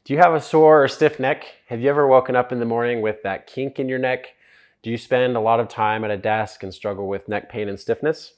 Do you have a sore or stiff neck? Have you ever woken up in the morning with that kink in your neck? Do you spend a lot of time at a desk and struggle with neck pain and stiffness?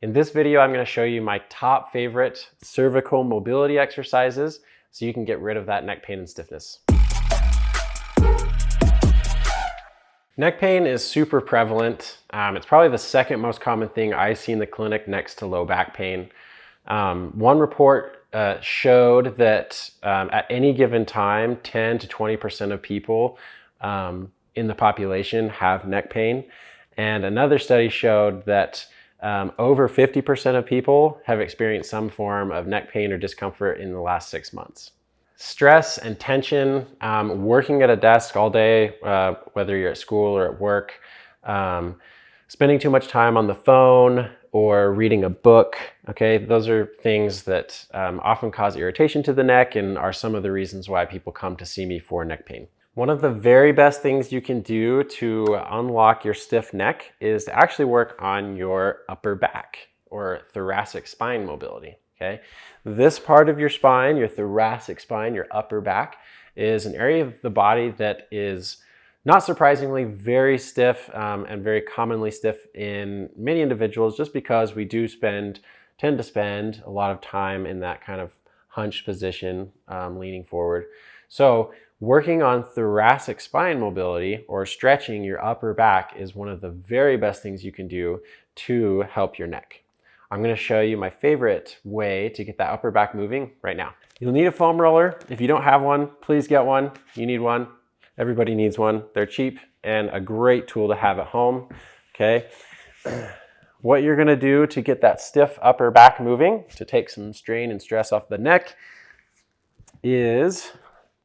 In this video, I'm going to show you my top favorite cervical mobility exercises so you can get rid of that neck pain and stiffness. Neck pain is super prevalent. It's probably the second most common thing I see in the clinic next to low back pain. One report showed that at any given time, 10 to 20% of people in the population have neck pain. And another study showed that over 50% of people have experienced some form of neck pain or discomfort in the last 6 months. Stress and tension, working at a desk all day, whether you're at school or at work, spending too much time on the phone or reading a book, okay? Those are things that often cause irritation to the neck and are some of the reasons why people come to see me for neck pain. One of the very best things you can do to unlock your stiff neck is to actually work on your upper back or thoracic spine mobility, okay? This part of your spine, your thoracic spine, your upper back, is an area of the body that is not surprisingly very stiff and very commonly stiff in many individuals just because we do tend to spend a lot of time in that kind of hunched position, leaning forward. So working on thoracic spine mobility or stretching your upper back is one of the very best things you can do to help your neck. I'm going to show you my favorite way to get that upper back moving right now. You'll need a foam roller. If you don't have one, please get one. You need one. Everybody needs one. They're cheap and a great tool to have at home, okay? What you're gonna do to get that stiff upper back moving, to take some strain and stress off the neck, is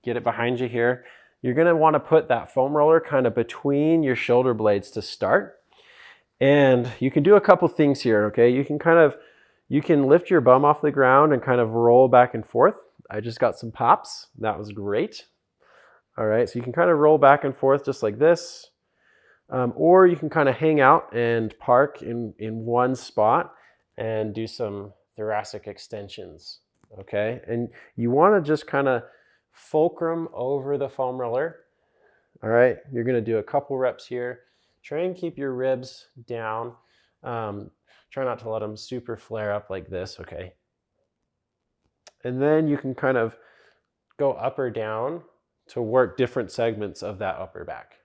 get it behind you here. You're gonna wanna put that foam roller kind of between your shoulder blades to start. And you can do a couple things here, okay? You can lift your bum off the ground and kind of roll back and forth. I just got some pops. That was great. All right, so you can kind of roll back and forth just like this, or you can kind of hang out and park in one spot and do some thoracic extensions, okay? And you want to just kind of fulcrum over the foam roller, all right? You're going to do a couple reps here. Try and keep your ribs down. Try not to let them super flare up like this, okay? And then you can kind of go up or down to work different segments of that upper back.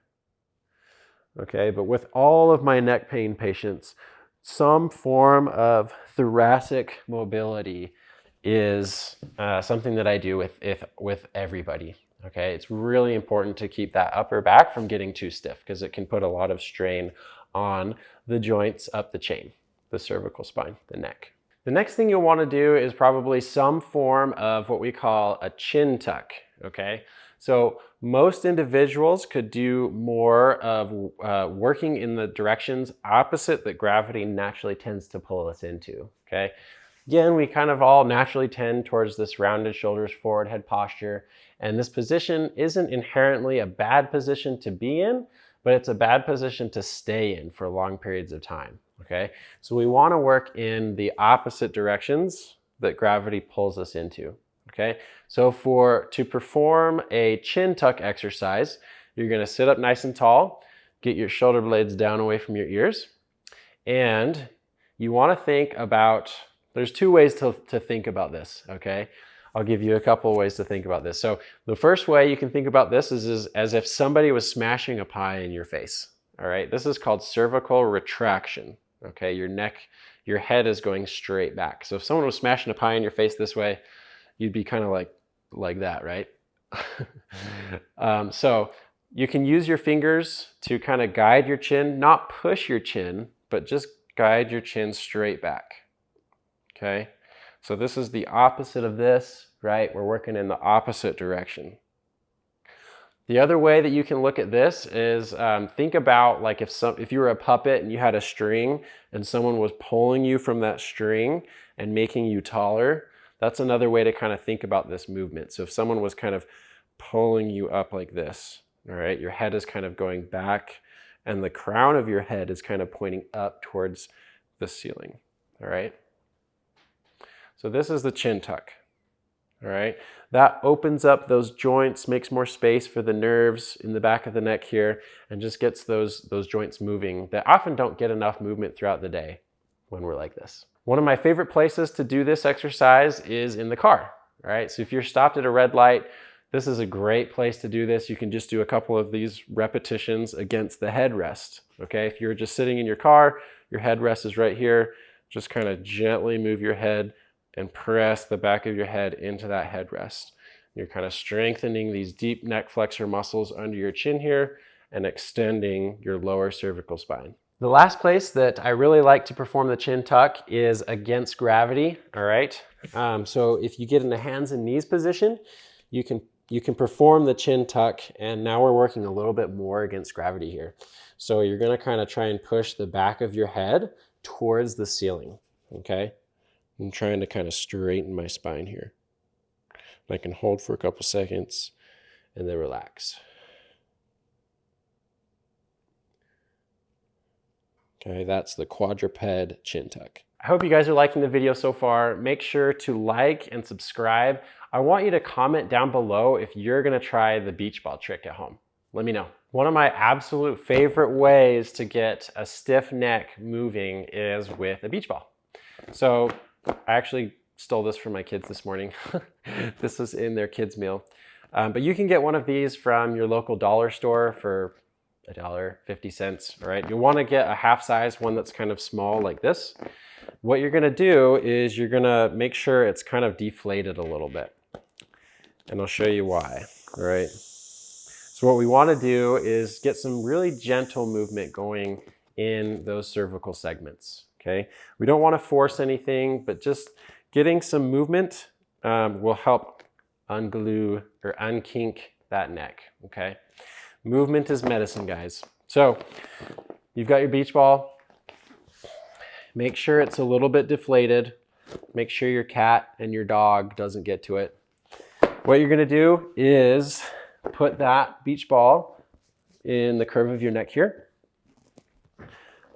Okay, but with all of my neck pain patients, some form of thoracic mobility is something that I do with everybody. Okay, it's really important to keep that upper back from getting too stiff because it can put a lot of strain on the joints up the chain, the cervical spine, the neck. The next thing you'll want to do is probably some form of what we call a chin tuck, okay? So most individuals could do more of working in the directions opposite that gravity naturally tends to pull us into, okay? Again, we kind of all naturally tend towards this rounded shoulders, forward head posture, and this position isn't inherently a bad position to be in, but it's a bad position to stay in for long periods of time, okay? So we want to work in the opposite directions that gravity pulls us into. Okay, so to perform a chin tuck exercise, you're going to sit up nice and tall, get your shoulder blades down away from your ears, and you want to think about, there's two ways to think about this, okay? I'll give you a couple of ways to think about this. So the first way you can think about this is as if somebody was smashing a pie in your face, all right? This is called cervical retraction, okay? Your head is going straight back. So if someone was smashing a pie in your face this way, you'd be kind of like that, right? So you can use your fingers to kind of guide your chin, not push your chin, but just guide your chin straight back, okay? So this is the opposite of this, right? We're working in the opposite direction. The other way that you can look at this is think about like if you were a puppet and you had a string and someone was pulling you from that string and making you taller. That's another way to kind of think about this movement. So if someone was kind of pulling you up like this, all right, your head is kind of going back and the crown of your head is kind of pointing up towards the ceiling, all right? So this is the chin tuck, all right? That opens up those joints, makes more space for the nerves in the back of the neck here, and just gets those joints moving that often don't get enough movement throughout the day when we're like this. One of my favorite places to do this exercise is in the car, all right? So if you're stopped at a red light, this is a great place to do this. You can just do a couple of these repetitions against the headrest, okay? If you're just sitting in your car, your headrest is right here. Just kind of gently move your head and press the back of your head into that headrest. You're kind of strengthening these deep neck flexor muscles under your chin here and extending your lower cervical spine. The last place that I really like to perform the chin tuck is against gravity, all right? So if you get in the hands and knees position, you can perform the chin tuck, and now we're working a little bit more against gravity here. So you're gonna kind of try and push the back of your head towards the ceiling, okay? I'm trying to kind of straighten my spine here. I can hold for a couple seconds and then relax. Okay, that's the quadruped chin tuck. I hope you guys are liking the video so far. Make sure to like and subscribe. I want you to comment down below if you're gonna try the beach ball trick at home. Let me know. One of my absolute favorite ways to get a stiff neck moving is with a beach ball. So I actually stole this from my kids this morning. This is in their kids' meal. But you can get one of these from your local dollar store for $1.50, all right? You wanna get a half size one that's kind of small like this. What you're gonna do is you're gonna make sure it's kind of deflated a little bit. And I'll show you why, all right? So what we wanna do is get some really gentle movement going in those cervical segments, okay? We don't wanna force anything, but just getting some movement will help unglue or unkink that neck, okay? Movement is medicine, guys. So you've got your beach ball. Make sure it's a little bit deflated. Make sure your cat and your dog doesn't get to it. What you're gonna do is put that beach ball in the curve of your neck here.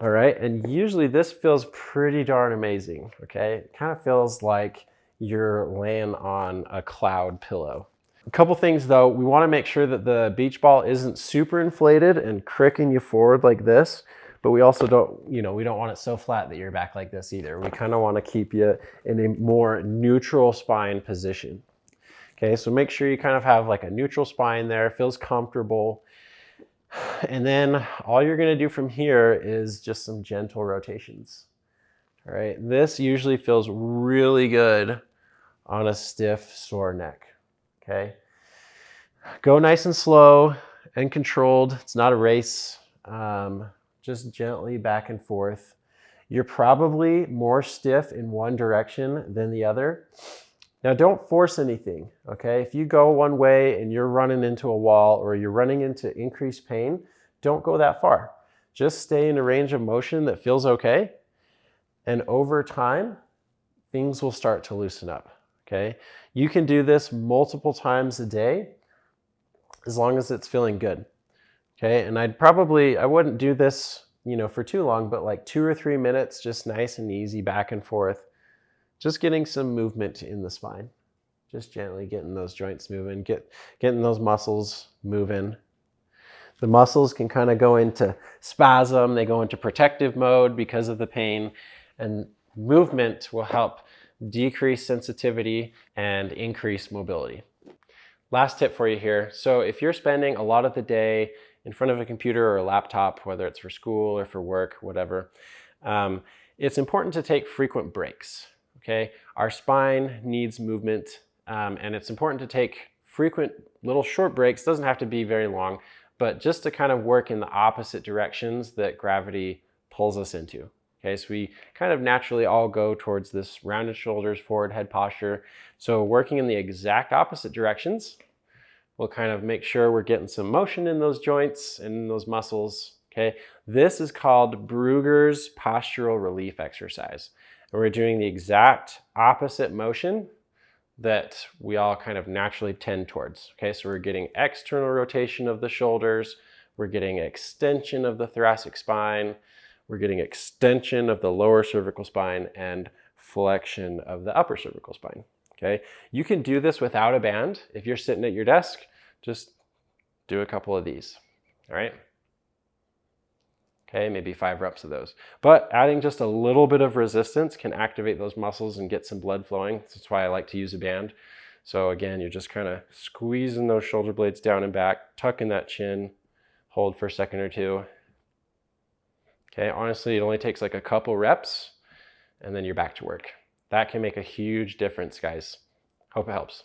All right, and usually this feels pretty darn amazing, okay? It kind of feels like you're laying on a cloud pillow. A couple things though, we wanna make sure that the beach ball isn't super inflated and cricking you forward like this, but we also don't, we don't want it so flat that you're back like this either. We kind of wanna keep you in a more neutral spine position. Okay, so make sure you kind of have like a neutral spine there, feels comfortable. And then all you're gonna do from here is just some gentle rotations. All right, this usually feels really good on a stiff, sore neck. Okay, go nice and slow and controlled. It's not a race. Just gently back and forth. You're probably more stiff in one direction than the other. Now don't force anything, okay? If you go one way and you're running into a wall or you're running into increased pain, don't go that far. Just stay in a range of motion that feels okay. And over time, things will start to loosen up. Okay, you can do this multiple times a day as long as it's feeling good. Okay, and I wouldn't do this, for too long, but like 2 or 3 minutes, just nice and easy back and forth, just getting some movement in the spine, just gently getting those joints moving, getting those muscles moving. The muscles can kind of go into spasm, they go into protective mode because of the pain, and movement will help decrease sensitivity and increase mobility. Last tip for you here. So if you're spending a lot of the day in front of a computer or a laptop, whether it's for school or for work, whatever, it's important to take frequent breaks, okay? Our spine needs movement, and it's important to take frequent little short breaks. Doesn't have to be very long, but just to kind of work in the opposite directions that gravity pulls us into. Okay, so we kind of naturally all go towards this rounded shoulders, forward head posture. So working in the exact opposite directions, we'll kind of make sure we're getting some motion in those joints and in those muscles. Okay, this is called Brugger's postural relief exercise. And we're doing the exact opposite motion that we all kind of naturally tend towards. Okay, so we're getting external rotation of the shoulders, we're getting extension of the thoracic spine, we're getting extension of the lower cervical spine and flexion of the upper cervical spine. Okay, you can do this without a band. If you're sitting at your desk, just do a couple of these, all right? Okay, maybe 5 reps of those. But adding just a little bit of resistance can activate those muscles and get some blood flowing. That's why I like to use a band. So again, you're just kind of squeezing those shoulder blades down and back, tucking that chin, hold for a second or two. Okay, honestly, it only takes like a couple reps and then you're back to work. That can make a huge difference, guys. Hope it helps.